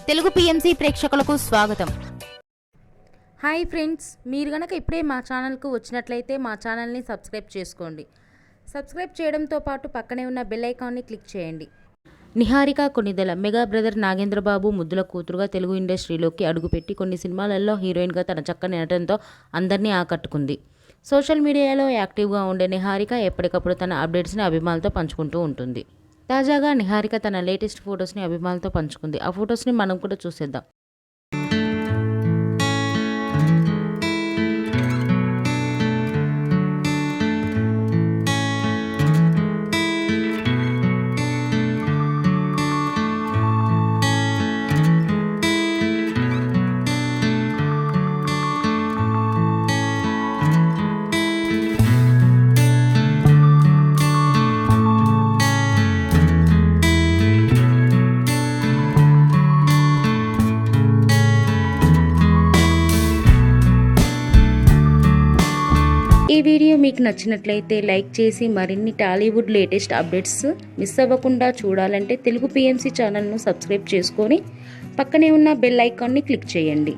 Telugu PMC ప్రేక్షకులకు స్వాగతం. Hi friends, మీరు గనక ఇప్పుడే మా ఛానల్కు వచ్చినట్లయితే మా ఛానల్ని సబ్స్క్రైబ్ చేసుకోండి. సబ్స్క్రైబ్ చేయడంతో పాటు పక్కనే ఉన్న బెల్ ఐకాన్ని క్లిక్ చేయండి. నిహారిక కొణిదెల మెగా బ్రదర్ నాగేంద్రబాబు ముద్దుల కూతురుగా తెలుగు ఇండస్ట్రీలోకి అడుగుపెట్టి కొన్ని సినిమాలలో హీరోయిన్గా తన చక్కని నటనతో అందరినీ ఆకట్టుకుంది. సోషల్ మీడియాలో యాక్టివ్గా ఉండే నిహారిక ఎప్పటికప్పుడు తన అప్డేట్స్ని అభిమానులతో పంచుకుంటూ ఉంటుంది. తాజాగా నిహారిక తన లేటెస్ట్ ఫొటోస్ని అభిమానులతో పంచుకుంది. ఆ ఫొటోస్ని మనం కూడా చూసేద్దాం. ఈ వీడియో మీకు నచ్చినట్లయితే లైక్ చేసి మరిన్ని టాలీవుడ్ లేటెస్ట్ అప్డేట్స్ మిస్ అవ్వకుండా చూడాలంటే తెలుగు పిఎంసి ఛానల్ను సబ్స్క్రైబ్ చేసుకొని పక్కనే ఉన్న బెల్ ఐకాన్ని క్లిక్ చేయండి.